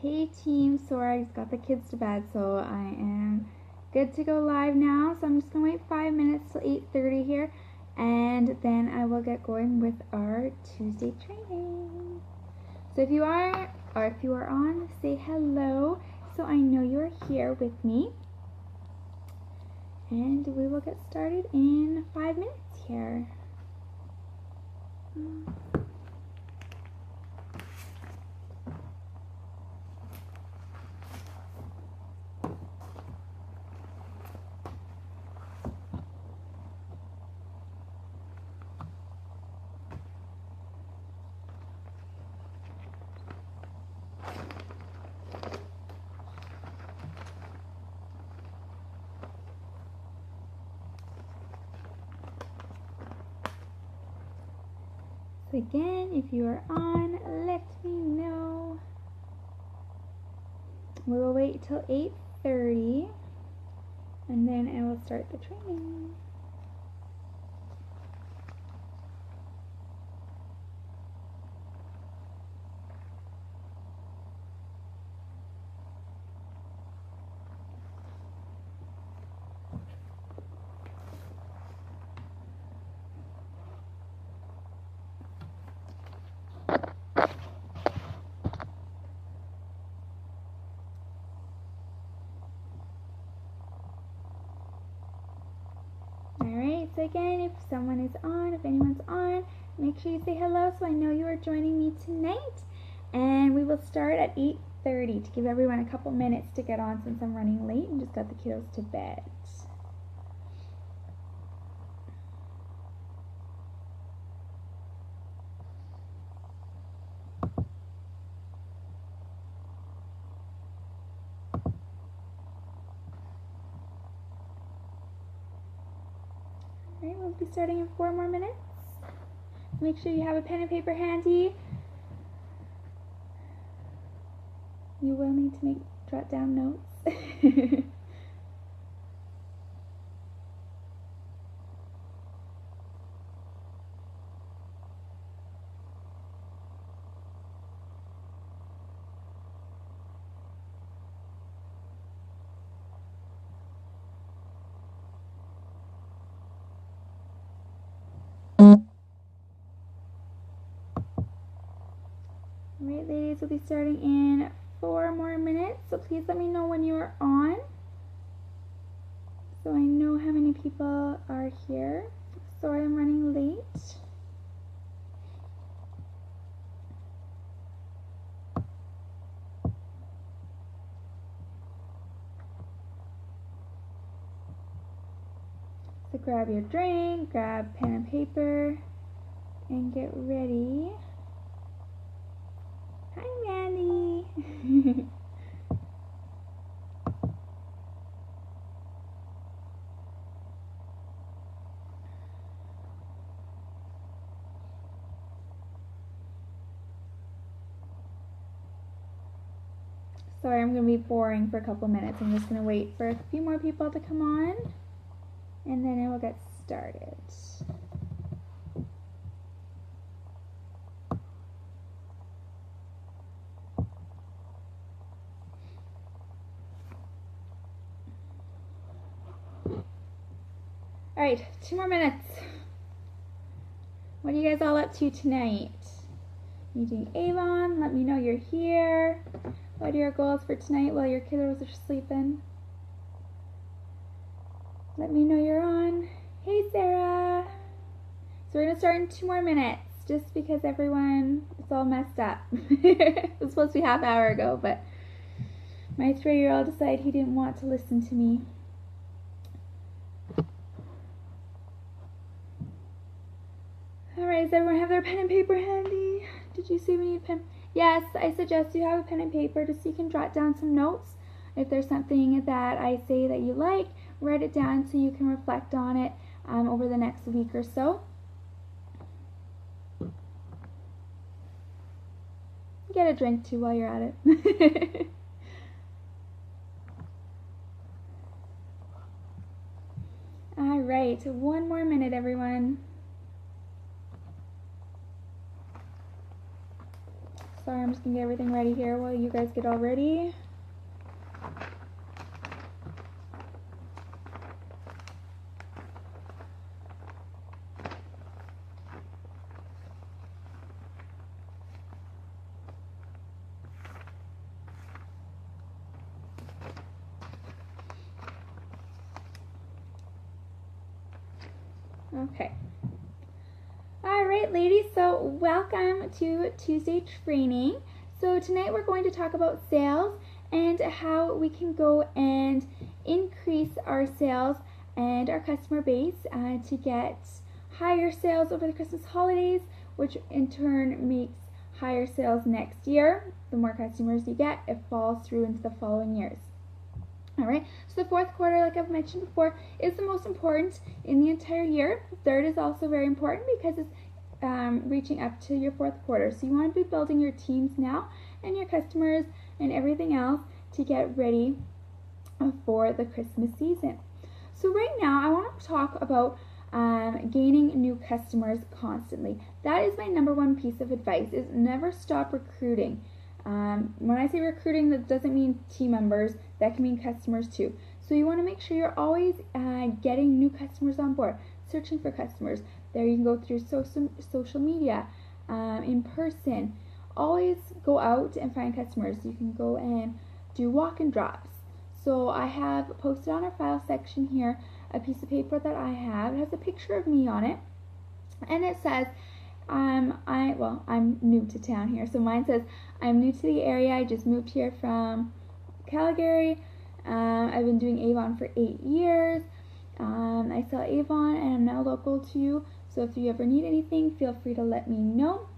Hey team, sorry I just got the kids to bed, so I am good to go live now. So I'm just gonna wait 5 minutes till 8:30 here, and then I will get going with our Tuesday training. So if you are on, say hello so I know you're here with me. And we will get started in 5 minutes here. So again, if you are on, let me know. We will wait till 8:30 and then I will start the training. Alright, so again, if someone is on, if anyone's on, make sure you say hello so I know you are joining me tonight. And we will start at 8:30 to give everyone a couple minutes to get on since I'm running late and just got the kiddos to bed. Alright, we'll be starting in 4 more minutes. Make sure you have a pen and paper handy. You will need to jot down notes. Alright, ladies, we'll be starting in 4 more minutes, so please let me know when you are on so I know how many people are here. Sorry I'm running late. So grab your drink, grab pen and paper, and get ready. Hi, Mandy. Sorry, I'm going to be boring for a couple minutes. I'm just going to wait for a few more people to come on, and then I will get started. Alright, 2 more minutes. What are you guys all up to tonight? You doing Avon? Let me know you're here. What are your goals for tonight while your kiddos are sleeping? Let me know you're on. Hey, Sarah. So we're going to start in 2 more minutes just because everyone is all messed up. It was supposed to be half hour ago, but my 3-year-old decided he didn't want to listen to me. Alright, does everyone have their pen and paper handy? Did you see we need a pen? Yes, I suggest you have a pen and paper just so you can jot down some notes. If there's something that I say that you like, write it down so you can reflect on it over the next week or so. Get a drink too while you're at it. Alright, 1 more minute, everyone. Sorry, I'm just gonna get everything ready here while you guys get all ready. Okay. Alright ladies, so welcome to Tuesday training. So tonight we're going to talk about sales and how we can go and increase our sales and our customer base to get higher sales over the Christmas holidays, which in turn makes higher sales next year. The more customers you get, it falls through into the following years. Alright, so the fourth quarter, like I've mentioned before, is the most important in the entire year. The third is also very important because it's reaching up to your fourth quarter. So you want to be building your teams now and your customers and everything else to get ready for the Christmas season. So right now I want to talk about gaining new customers constantly. That is my number one piece of advice, is never stop recruiting. When I say recruiting, that doesn't mean team members, that can mean customers too. So you want to make sure you're always getting new customers on board, searching for customers. There you can go through social media, in person. Always go out and find customers. You can go and do walk-in drops. So I have posted on our file section here a piece of paper that I have. It has a picture of me on it, and it says, I'm new to town here, so mine says, I'm new to the area, I just moved here from Calgary, I've been doing Avon for 8 years, I sell Avon and I'm now local to you, so if you ever need anything, feel free to let me know.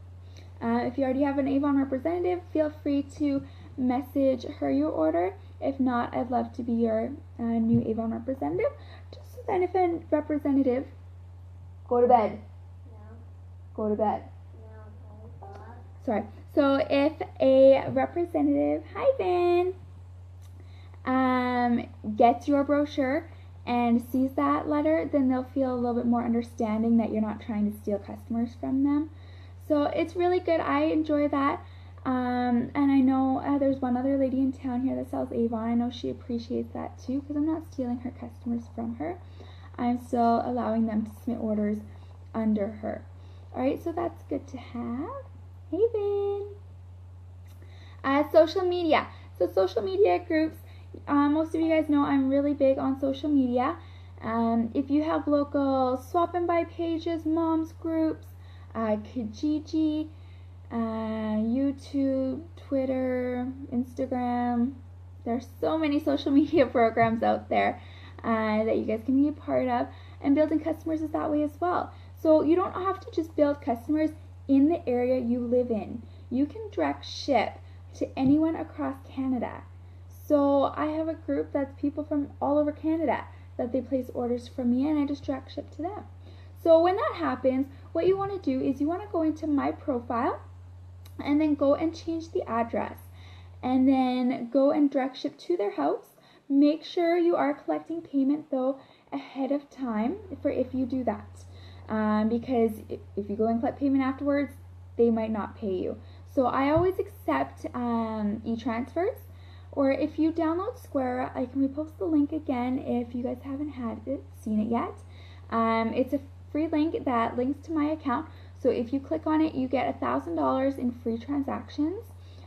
If you already have an Avon representative, feel free to message her your order. If not, I'd love to be your new Avon representative, just so that if a representative, go to bed. Go to bed. Sorry. So if a representative, hi Ben, gets your brochure and sees that letter, then they'll feel a little bit more understanding that you're not trying to steal customers from them. So it's really good. I enjoy that. And I know there's one other lady in town here that sells Avon. I know she appreciates that too, because I'm not stealing her customers from her. I'm still allowing them to submit orders under her. Alright, so that's good to have. Hey, Ben. Social media. So social media groups, most of you guys know I'm really big on social media. If you have local swap and buy pages, moms groups, Kijiji, YouTube, Twitter, Instagram, there's so many social media programs out there that you guys can be a part of, and building customers is that way as well. So you don't have to just build customers in the area you live in. You can direct ship to anyone across Canada. So I have a group that's people from all over Canada that they place orders from me, and I just direct ship to them. So when that happens, what you want to do is you want to go into my profile and then go and change the address, and then go and direct ship to their house. Make sure you are collecting payment though ahead of time for if you do that. Because if you go and collect payment afterwards, they might not pay you. So I always accept e-transfers, or if you download Square, I can repost the link again if you guys haven't seen it yet. It's a free link that links to my account, so if you click on it, you get $1,000 in free transactions,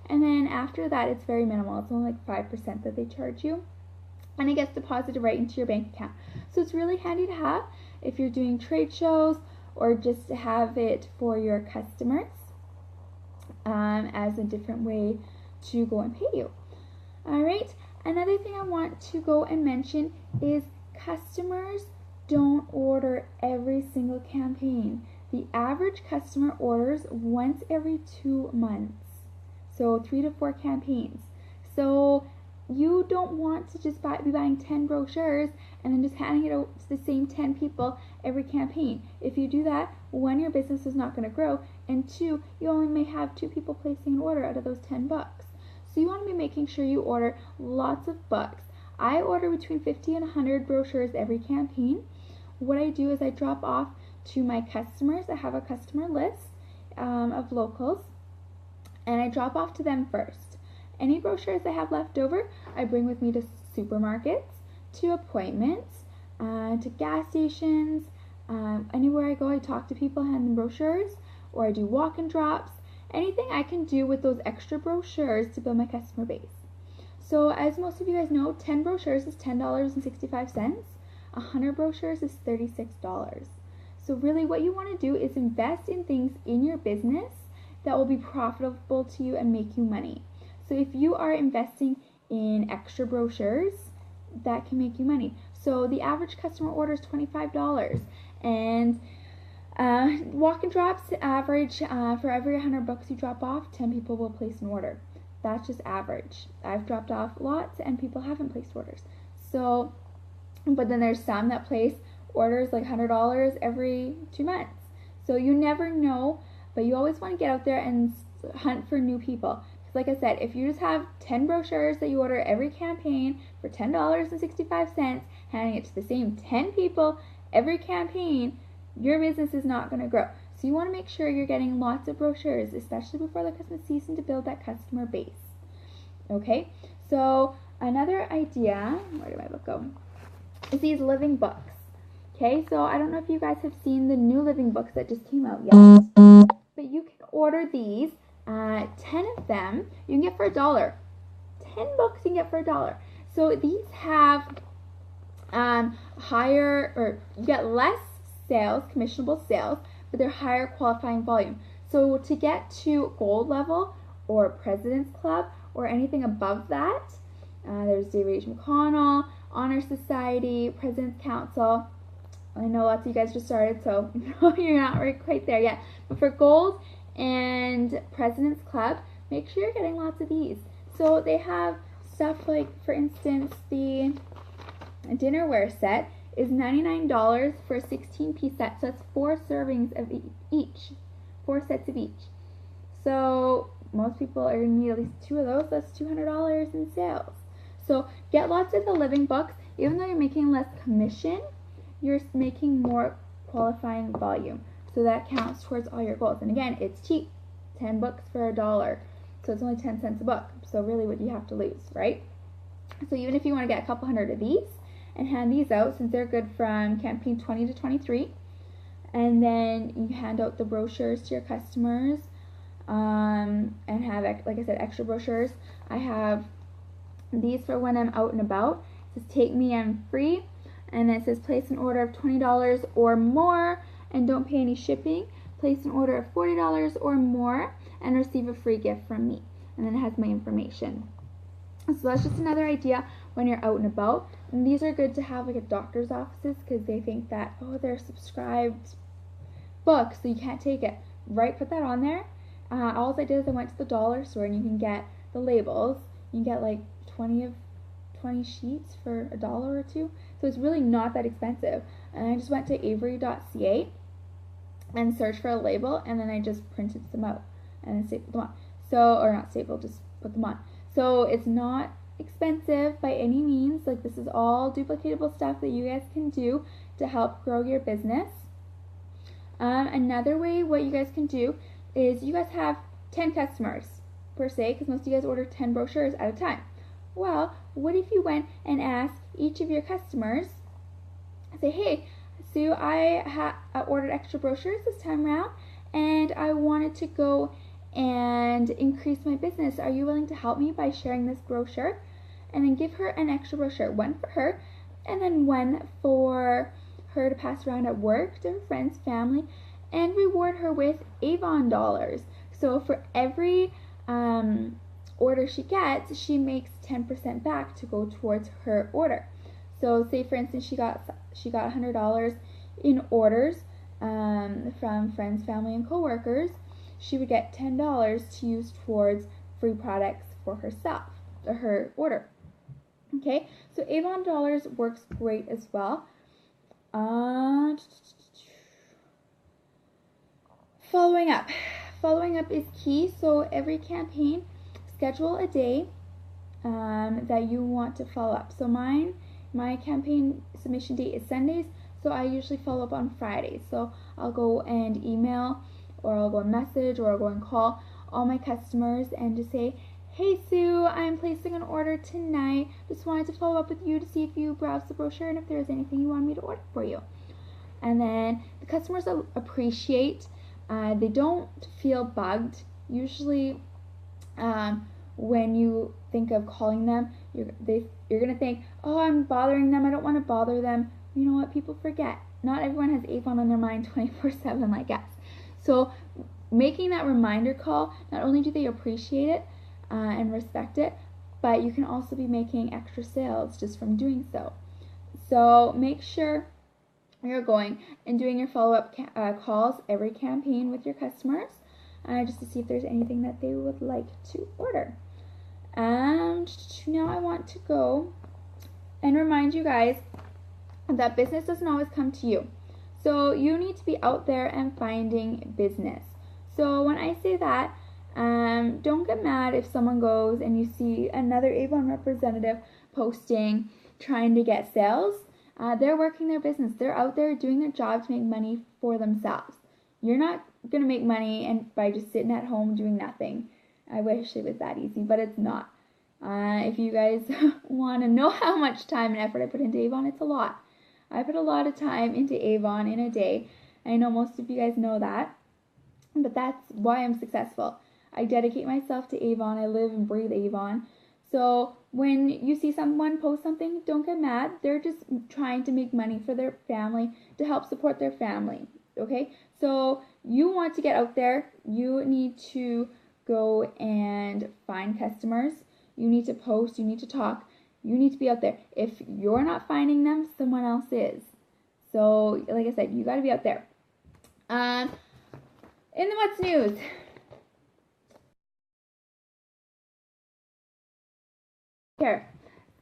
and then after that, it's very minimal. It's only like 5% that they charge you, and it gets deposited right into your bank account. So it's really handy to have if you're doing trade shows, or just to have it for your customers as a different way to go and pay you. Alright, another thing I want to go and mention is customers don't order every single campaign. The average customer orders once every 2 months, so 3 to 4 campaigns. So you don't want to just be buying 10 brochures and then just handing it out to the same 10 people every campaign. If you do that, 1, your business is not going to grow, and 2, you only may have 2 people placing an order out of those 10 books. So you want to be making sure you order lots of books. I order between 50 and 100 brochures every campaign. What I do is I drop off to my customers. I have a customer list of locals, and I drop off to them first. Any brochures I have left over, I bring with me to supermarkets, to appointments, to gas stations, anywhere I go, I talk to people, hand them brochures, or I do walk-in drops, anything I can do with those extra brochures to build my customer base. So as most of you guys know, 10 brochures is $10.65. 100 brochures is $36. So really what you want to do is invest in things in your business that will be profitable to you and make you money. So if you are investing in extra brochures, that can make you money. So the average customer order is $25, and walk-in drops average for every 100 books you drop off, 10 people will place an order. That's just average. I've dropped off lots and people haven't placed orders. So, but then there's some that place orders like $100 every 2 months. So you never know, but you always want to get out there and hunt for new people. Because like I said, if you just have 10 brochures that you order every campaign for $10.65, handing it to the same 10 people every campaign, your business is not going to grow. So you want to make sure you're getting lots of brochures, especially before the Christmas season, to build that customer base. Okay, so another idea, where did my book go, is these living books. Okay, so I don't know if you guys have seen the new living books that just came out yet, but you can order these, 10 of them, you can get for $1. 10 books you can get for $1. So these have higher, or you get less sales, commissionable sales, but they're higher qualifying volume. So to get to gold level or President's Club or anything above that, there's David H. McConnell, Honor Society, President's Council. I know lots of you guys just started, so you're not quite there yet. But for gold and President's Club, make sure you're getting lots of these. So they have stuff like, for instance, the dinnerware set is $99 for a 16-piece set. So that's 4 servings of each, 4 sets of each. So most people are going to need at least 2 of those. That's $200 in sales. So get lots of the living books. Even though you're making less commission, you're making more qualifying volume. So that counts towards all your goals. And again, it's cheap. 10 books for $1. So it's only 10 cents a book. So really, what do you have to lose, right? So even if you want to get a couple hundred of these and hand these out, since they're good from campaign 20 to 23, and then you hand out the brochures to your customers, and have, like I said, extra brochures. I have these for when I'm out and about. It says "Take Me, I'm Free," and it says place an order of $20 or more and don't pay any shipping. Place an order of $40 or more and receive a free gift from me. And then it has my information. So that's just another idea when you're out and about. And these are good to have like at doctor's offices, because they think that, oh, they're subscribed books, so you can't take it. Right, put that on there. All I did is I went to the dollar store, and you can get the labels. You can get like 20 sheets for $1 or $2. So it's really not that expensive. And I just went to avery.ca and searched for a label, and then I just printed them out and then stapled them on. So, or not stapled, just put them on. So it's not expensive by any means. Like, this is all duplicatable stuff that you guys can do to help grow your business. Another way what you guys can do is, you guys have 10 customers per se, because most of you guys order 10 brochures at a time. Well, what if you went and asked each of your customers, say, hey, Sue, I ordered extra brochures this time around, and I wanted to go and increase my business. Are you willing to help me by sharing this brochure? And then give her an extra brochure, one for her, and then one for her to pass around at work to her friends, family, and reward her with Avon dollars. So for every order she gets, she makes 10% back to go towards her order. So say for instance she got $100 in orders from friends, family, and coworkers. She would get $10 to use towards free products for herself, or her order. Okay, so Avon dollars works great as well. Following up is key. So every campaign, schedule a day that you want to follow up. So my campaign submission date is Sundays, so I usually follow up on Fridays. So I'll go and email, or I'll go and message, or I'll go and call all my customers and just say, "Hey Sue, I'm placing an order tonight. Just wanted to follow up with you to see if you browsed the brochure and if there was anything you wanted me to order for you." And then the customers appreciate. They don't feel bugged. Usually, when you think of calling them, you're gonna think, "Oh, I'm bothering them. I don't want to bother them." You know what? People forget. Not everyone has Avon on their mind 24/7 like us. So making that reminder call, not only do they appreciate it and respect it, but you can also be making extra sales just from doing so. So make sure you're going and doing your follow-up calls every campaign with your customers just to see if there's anything that they would like to order. And now I want to go and remind you guys that business doesn't always come to you. So you need to be out there and finding business. So when I say that, don't get mad if someone goes and you see another Avon representative posting trying to get sales. They're working their business. They're out there doing their job to make money for themselves. You're not going to make money by just sitting at home doing nothing. I wish it was that easy, but it's not. If you guys want to know how much time and effort I put into Avon, it's a lot. I put a lot of time into Avon in a day. I know most of you guys know that, but that's why I'm successful. I dedicate myself to Avon. I live and breathe Avon. So when you see someone post something, don't get mad. They're just trying to make money for their family, to help support their family, okay? So you want to get out there. You need to go and find customers. You need to post. You need to talk. You need to be out there. If you're not finding them, someone else is. So, like I said, you got to be out there. In the What's News.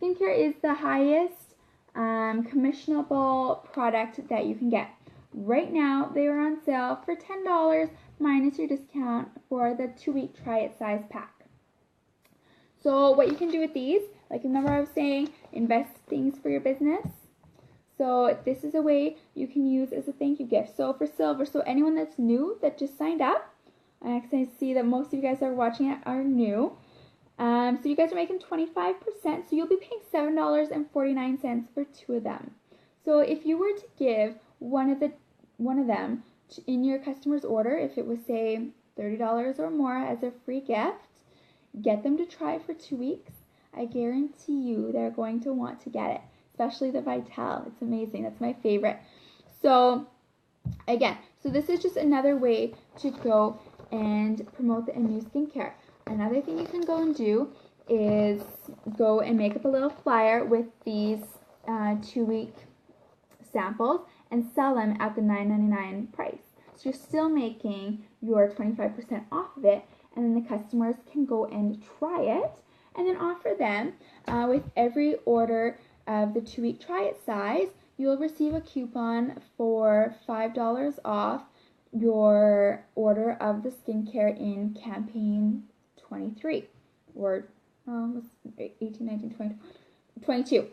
Skincare is the highest commissionable product that you can get. Right now, they are on sale for $10 minus your discount for the 2-week try it size pack. So what you can do with these, like remember I was saying, invest things for your business. So this is a way you can use as a thank you gift. So for silver, so anyone that's new that just signed up, I see that most of you guys are watching it are new. So you guys are making 25%, so you'll be paying $7.49 for 2 of them. So if you were to give one of them in your customer's order, if it was say $30 or more as a free gift, get them to try it for 2 weeks. I guarantee you they're going to want to get it, especially the Vital. It's amazing. That's my favorite. So again, so this is just another way to go and promote a new skincare. Another thing you can go and do is go and make up a little flyer with these 2-week samples and sell them at the $9.99 price. So you're still making your 25% off of it, and then the customers can go and try it and then offer them with every order of the 2-week try it size, you'll receive a coupon for $5 off your order of the skincare in campaign 23 or 18, 19, 20, 22.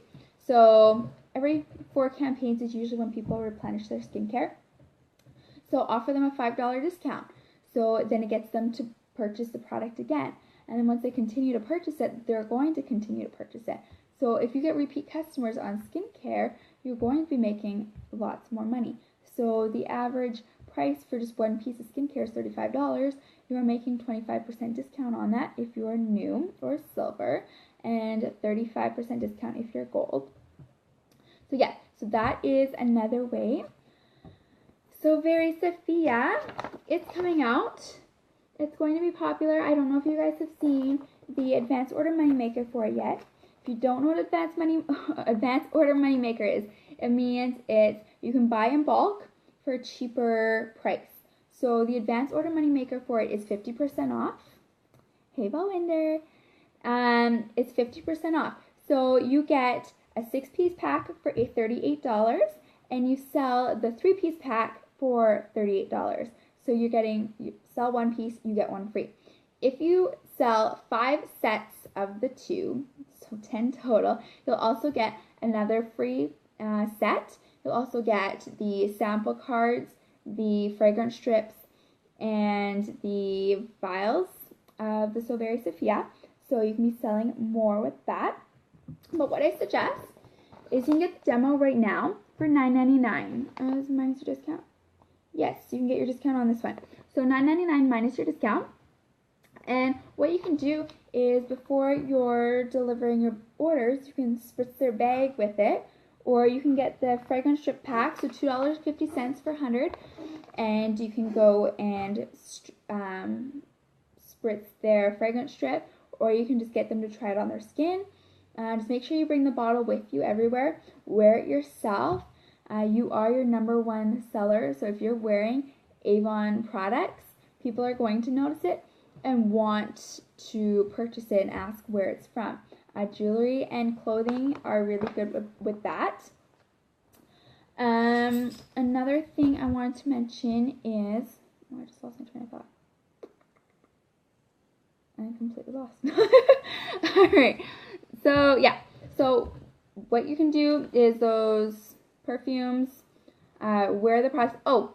So every 4 campaigns is usually when people replenish their skincare. So offer them a $5 discount. So then it gets them to purchase the product again. And then once they continue to purchase it, they're going to continue to purchase it. So if you get repeat customers on skincare, you're going to be making lots more money. So the average price for just one piece of skincare is $35. You are making 25% discount on that if you are new or silver, and 35% discount if you're gold. So yeah, so that is another way. So Very Sophia, it's coming out. It's going to be popular. I don't know if you guys have seen the advanced order money maker for it yet. If you don't know what advanced order money maker is, it means you can buy in bulk for a cheaper price. So the advanced order money maker for it is 50% off. Hey Balwinder. It's 50% off. So you get a 6-piece pack for $38 and you sell the 3-piece pack for $38. So you sell 1 piece, you get 1 free. If you sell 5 sets of the 2, so 10 total, you'll also get another free set. You'll also get the sample cards, the fragrance strips, and the vials of the So Very Sophia, so you can be selling more with that. But what I suggest is you can get the demo right now for $9.99. Is minus your discount? Yes, you can get your discount on this one. So $9.99 minus your discount. And what you can do is before you're delivering your orders, you can spritz their bag with it, or you can get the fragrance strip pack, so $2.50 for 100, and you can go and spritz their fragrance strip, or you can just get them to try it on their skin. Just make sure you bring the bottle with you everywhere. Wear it yourself. You are your #1 seller, so if you're wearing Avon products, people are going to notice it and want to purchase it and ask where it's from. Jewelry and clothing are really good with that. Another thing I wanted to mention is, I just lost my train of thought. I'm completely lost. Alright, so yeah, so what you can do is those perfumes, wear the products. Oh,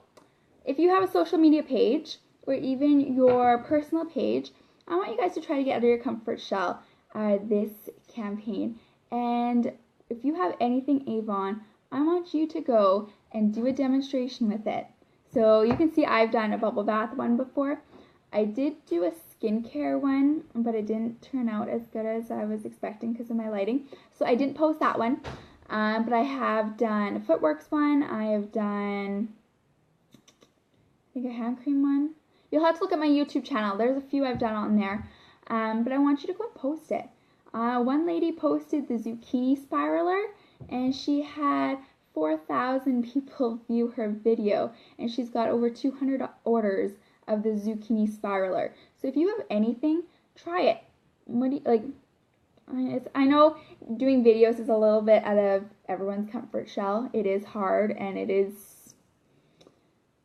if you have a social media page, or even your personal page, I want you guys to try to get out of your comfort shell this campaign. And if you have anything Avon, I want you to go and do a demonstration with it. So you can see I've done a bubble bath one before. I did do a skincare one, but it didn't turn out as good as I was expecting because of my lighting. So I didn't post that one. But I have done a Footworks one. I have done, I think, a hand cream one. You'll have to look at my YouTube channel. There's a few I've done on there. But I want you to go and post it. One lady posted the zucchini spiraler, and she had 4,000 people view her video, and she's got over 200 orders of the zucchini spiraler. So if you have anything, try it. What do you, like? I know doing videos is a little bit out of everyone's comfort shell. It is hard, and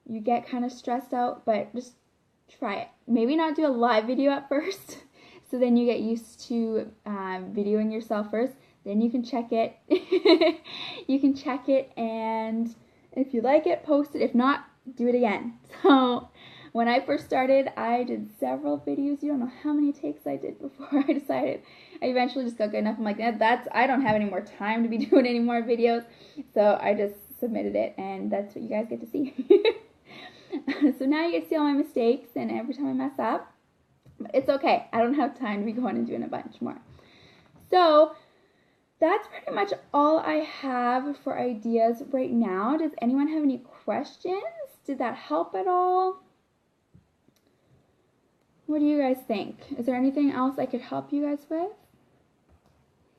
you get kind of stressed out, but just try it. Maybe not do a live video at first, so then you get used to videoing yourself first. Then you can check it. You can check it, and if you like it, post it. If not, do it again. So when I first started, I did several videos. You don't know how many takes I did before I decided. I eventually just got good enough. I'm like, I don't have any more time to be doing any more videos. So I just submitted it, and that's what you guys get to see. So now you get to see all my mistakes and every time I mess up. But it's okay. I don't have time to be going and doing a bunch more. So that's pretty much all I have for ideas right now. Does anyone have any questions? Did that help at all? What do you guys think? Is there anything else I could help you guys with?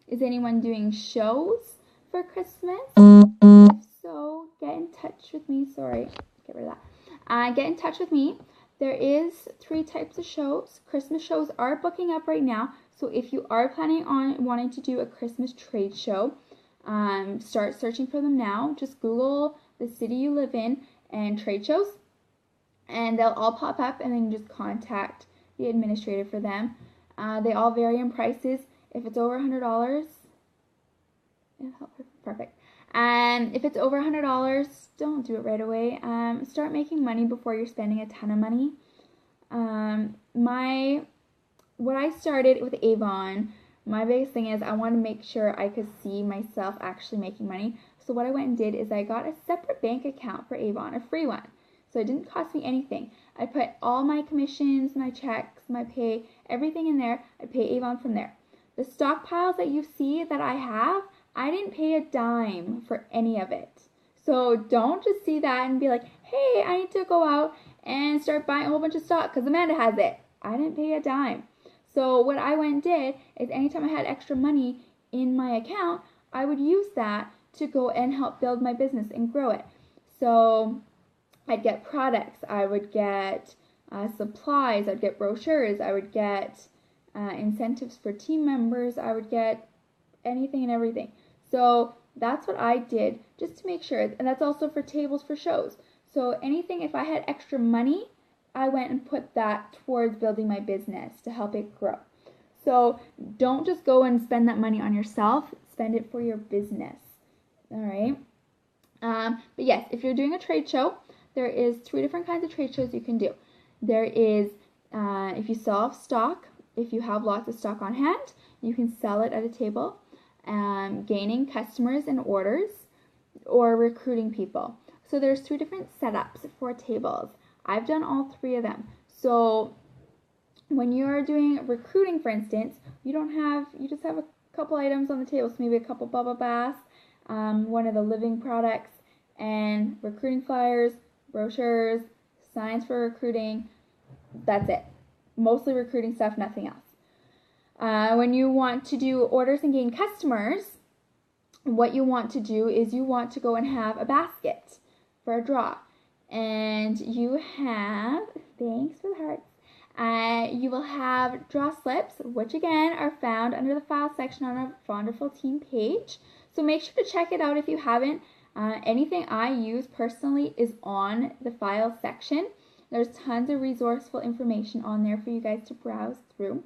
Is anyone doing shows for Christmas? If so, get in touch with me. Sorry, get rid of that. Get in touch with me. There is 3 types of shows. Christmas shows are booking up right now. So if you are planning on wanting to do a Christmas trade show, start searching for them now. Just Google the city you live in and trade shows, and they'll all pop up, and then you just contact the administrator for them. They all vary in prices. If it's over $100, perfect. If it's over $100, don't do it right away. Start making money before you're spending a ton of money. What I started with Avon, my biggest thing is I want to make sure I could see myself actually making money. So what I went and did is I got a separate bank account for Avon, a free one. So it didn't cost me anything. I put all my commissions, my checks, my pay, everything in there. I pay Avon from there. The stockpiles that you see that I have, I didn't pay a dime for any of it. So don't just see that and be like, hey, I need to go out and start buying a whole bunch of stock because Amanda has it. I didn't pay a dime. So what I went and did is anytime I had extra money in my account, I would use that to go and help build my business and grow it. So I'd get products, I would get supplies, I'd get brochures, I would get incentives for team members, I would get anything and everything. So that's what I did just to make sure, and that's also for tables for shows. So anything, if I had extra money, I went and put that towards building my business to help it grow. So don't just go and spend that money on yourself, spend it for your business. All right. But yes, if you're doing a trade show, there is 3 different kinds of trade shows you can do. There is If you still have stock, if you have lots of stock on hand, you can sell it at a table, gaining customers and orders, or recruiting people. So there's 3 different setups for tables. I've done all 3 of them. So when you're doing recruiting, for instance, you just have a couple items on the table. So maybe a couple bubble baths, one of the living products, and recruiting flyers, brochures, signs for recruiting. That's it. Mostly recruiting stuff, nothing else. When you want to do orders and gain customers, what you want to do is you want to go and have a basket for a draw. And you have, thanks for the hearts, you will have draw slips, which again are found under the file section on our Wonderful Team page. So make sure to check it out if you haven't. Anything I use personally is on the file section. There's tons of resourceful information on there for you guys to browse through.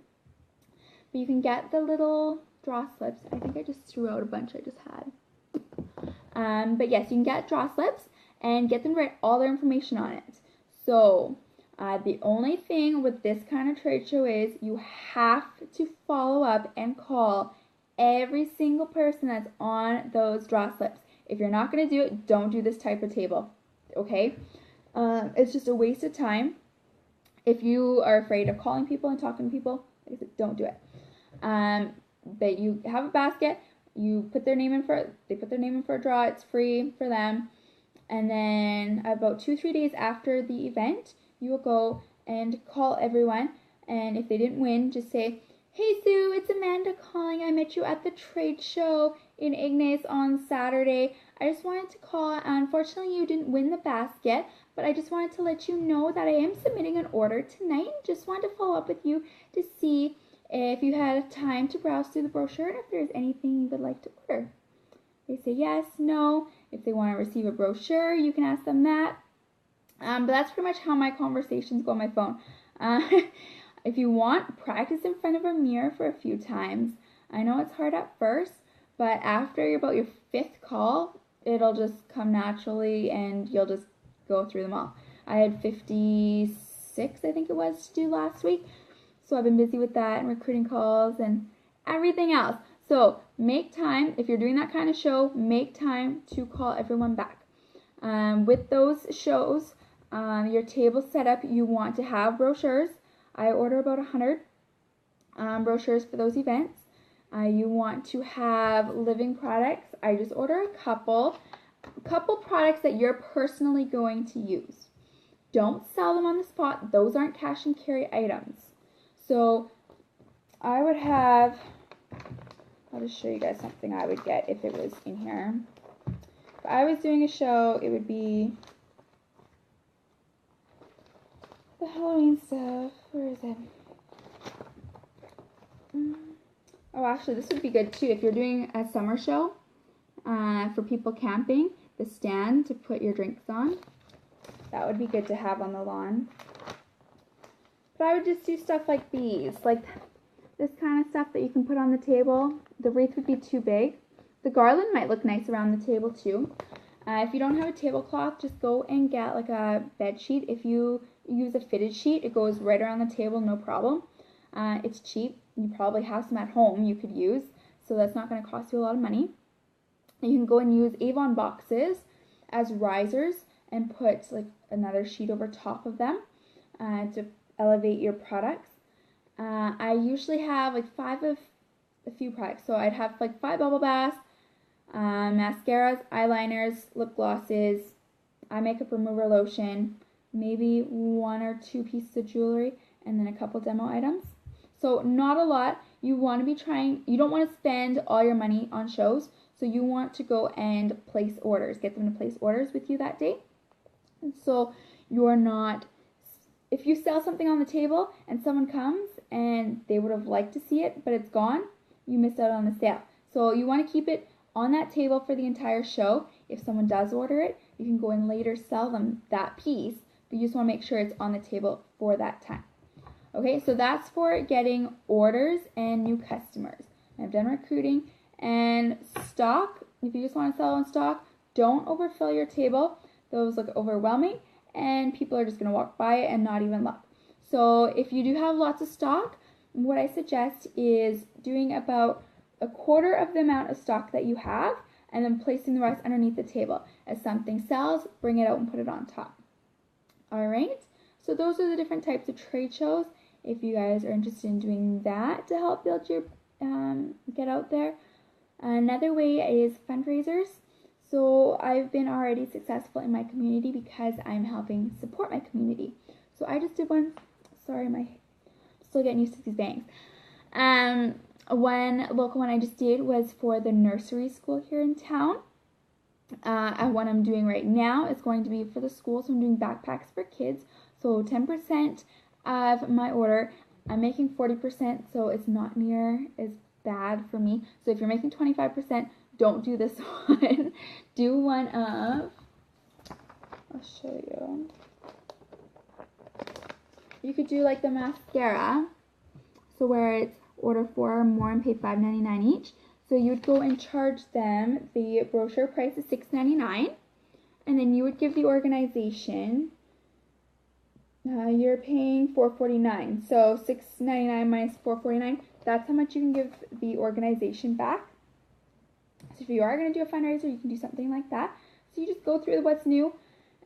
But you can get the little draw slips. I think I just threw out a bunch I just had. But yes, you can get draw slips and get them to write all their information on it. So the only thing with this kind of trade show is you have to follow up and call every single person that's on those draw slips. If you're not going to do it, don't do this type of table, okay? It's just a waste of time. If you are afraid of calling people and talking to people, like I said, don't do it. But you have a basket, you put their name in they put their name in for a draw, it's free for them. And then about 2-3 days after the event, you will go and call everyone. And if they didn't win, just say, "Hey Sue, it's Amanda calling. I met you at the trade show in Ignace on Saturday. I just wanted to call. Unfortunately, you didn't win the basket, but I just wanted to let you know that I am submitting an order tonight. Just wanted to follow up with you to see if you had time to browse through the brochure and if there's anything you would like to order." They say yes, no. If they want to receive a brochure, you can ask them that. But that's pretty much how my conversations go on my phone. If you want, practice in front of a mirror for a few times. I know it's hard at first, but after about your 5th call, it'll just come naturally and you'll just go through them all. I had 56, I think it was, to do last week. So I've been busy with that and recruiting calls and everything else. So make time, if you're doing that kind of show, make time to call everyone back. With those shows, your table setup, you want to have brochures. I order about 100 brochures for those events. You want to have living products. I just order a couple products that you're personally going to use. Don't sell them on the spot. Those aren't cash and carry items. So I would have, I'll just show you guys something I would get if it was in here. If I was doing a show, it would be the Halloween stuff. Where is it? Oh, actually, this would be good too. If you're doing a summer show for people camping, the stand to put your drinks on. That would be good to have on the lawn. But I would just do stuff like these, like this kind of stuff that you can put on the table. The wreath would be too big. The garland might look nice around the table too. If you don't have a tablecloth, just go and get like a bed sheet. If you use a fitted sheet, it goes right around the table, no problem. It's cheap. You probably have some at home you could use, so that's not going to cost you a lot of money. You can go and use Avon boxes as risers and put like another sheet over top of them to elevate your products. I usually have like 5 of a few products, so I'd have like 5 bubble baths, mascaras, eyeliners, lip glosses, eye makeup remover lotion, maybe 1 or 2 pieces of jewelry, and then a couple demo items. So not a lot. You want to be you don't want to spend all your money on shows, so you want to go and place orders, get them to place orders with you that day. And so you're not, if you sell something on the table and someone comes and they would have liked to see it, but it's gone, you missed out on the sale. So you want to keep it on that table for the entire show. If someone does order it, you can go and later sell them that piece, but you just want to make sure it's on the table for that time. Okay, so that's for getting orders and new customers. I've done recruiting and stock. If you just want to sell on stock, don't overfill your table. Those look overwhelming and people are just going to walk by it and not even look. So if you do have lots of stock, what I suggest is doing about a quarter of the amount of stock that you have and then placing the rest underneath the table. As something sells, bring it out and put it on top. All right, so those are the different types of trade shows. If you guys are interested in doing that to help build your, get out there. Another way is fundraisers. So I've been already successful in my community because I'm helping support my community. So I just did one, sorry, I'm still getting used to these bangs. One local one I just did was for the nursery school here in town. What I'm doing right now is going to be for the school, so I'm doing backpacks for kids. So 10% of my order, I'm making 40%, so it's not near as bad for me. So if you're making 25%, don't do this one. Do one of, I'll show you. You could do like the mascara, so where it's order 4 or more and pay $5.99 each. So you would go and charge them, the brochure price is $6.99, and then you would give the organization, you're paying $4.49, so $6.99 minus $4.49, that's how much you can give the organization back. So if you are going to do a fundraiser, you can do something like that. So you just go through what's new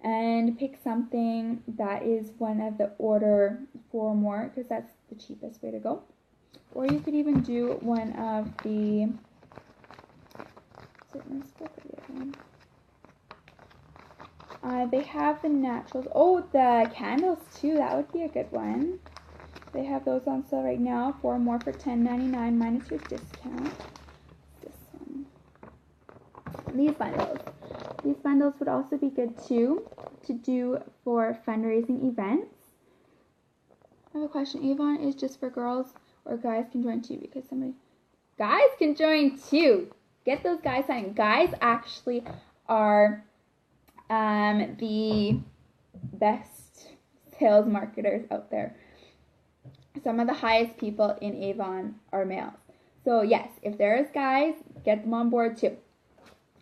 and pick something that is one of the order 4 or more, because that's the cheapest way to go. Or you could even do one of the, they have the naturals. Oh, the candles too, that would be a good one. They have those on sale right now, 4 or more for $10.99 minus your discount. This one. These bundles. These bundles would also be good too to do for fundraising events. I have a question. Avon is just for girls or guys can join too? Because guys can join too. Get those guys signing. Guys actually are the best sales marketers out there. Some of the highest people in Avon are males. So yes, if there is guys, get them on board too.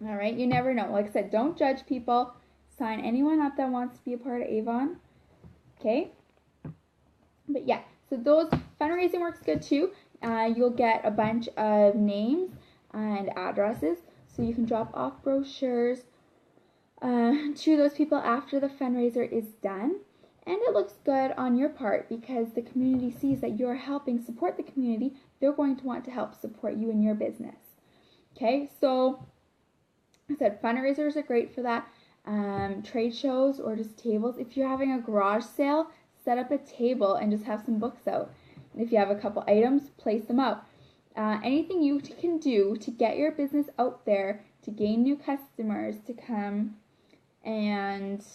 All right, you never know. Like I said, don't judge people. Sign anyone up that wants to be a part of Avon. Okay? But yeah, so those fundraising works good too. You'll get a bunch of names and addresses, so you can drop off brochures to those people after the fundraiser is done. And it looks good on your part because the community sees that you're helping support the community. They're going to want to help support you in your business. Okay, so I said fundraisers are great for that. Trade shows or just tables. If you're having a garage sale, set up a table and just have some books out. If you have a couple items, place them out. Anything you can do to get your business out there, to gain new customers to come and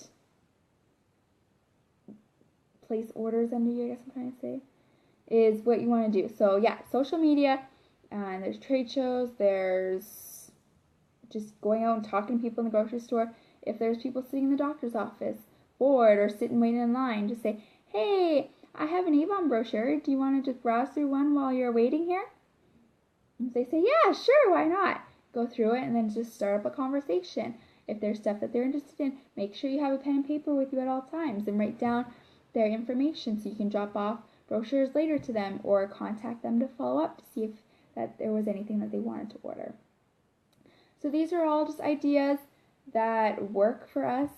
place orders under you, I guess I'm trying to say, is what you want to do. So yeah, social media, there's trade shows, there's just going out and talking to people in the grocery store. If there's people sitting in the doctor's office, bored or sitting waiting in line, just say, hey, I have an Avon brochure. Do you want to just browse through one while you're waiting here? And they say, yeah, sure, why not? Go through it and then just start up a conversation. If there's stuff that they're interested in, make sure you have a pen and paper with you at all times and write down their information so you can drop off brochures later to them or contact them to follow up to see if that there was anything that they wanted to order. So these are all just ideas that work for us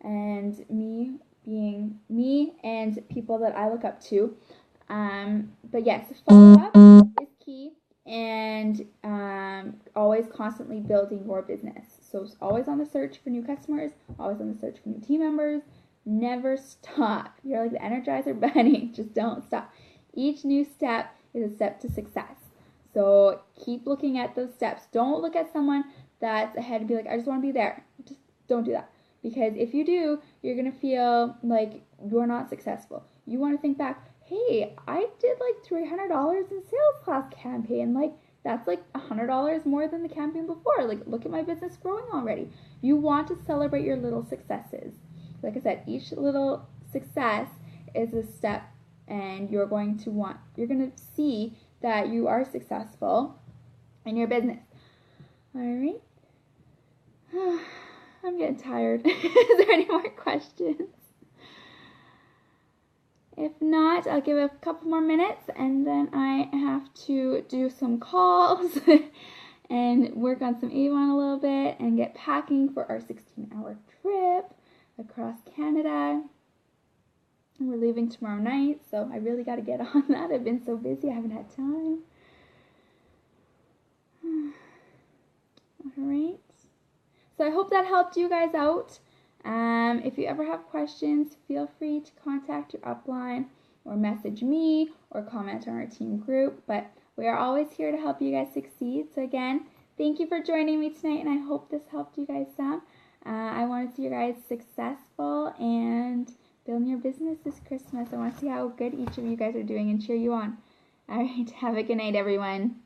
and me being me and people that I look up to. But yes, follow up is key, and always constantly building your business. So always on the search for new customers, always on the search for new team members. Never stop. You're like the Energizer Bunny. Just don't stop. Each new step is a step to success. So keep looking at those steps. Don't look at someone that's ahead and be like, I just want to be there. Just don't do that. Because if you do, you're going to feel like you're not successful. You want to think back, hey, I did like $300 in sales class campaign. Like, that's like $100 more than the campaign before. Like, look at my business growing already. You want to celebrate your little successes. Like I said, each little success is a step, and you're going to see that you are successful in your business. All right. I'm getting tired. Is there any more questions? If not, I'll give it a couple more minutes and then I have to do some calls and work on some Avon a little bit and get packing for our 16-hour trip across Canada. We're leaving tomorrow night, so I really got to get on that. I've been so busy, I haven't had time. Alright. So I hope that helped you guys out. If you ever have questions, feel free to contact your upline or message me or comment on our team group. But we are always here to help you guys succeed. So again, thank you for joining me tonight, and I hope this helped you guys some. I want to see you guys successful and building your business this Christmas. I want to see how good each of you guys are doing and cheer you on. All right, have a good night, everyone.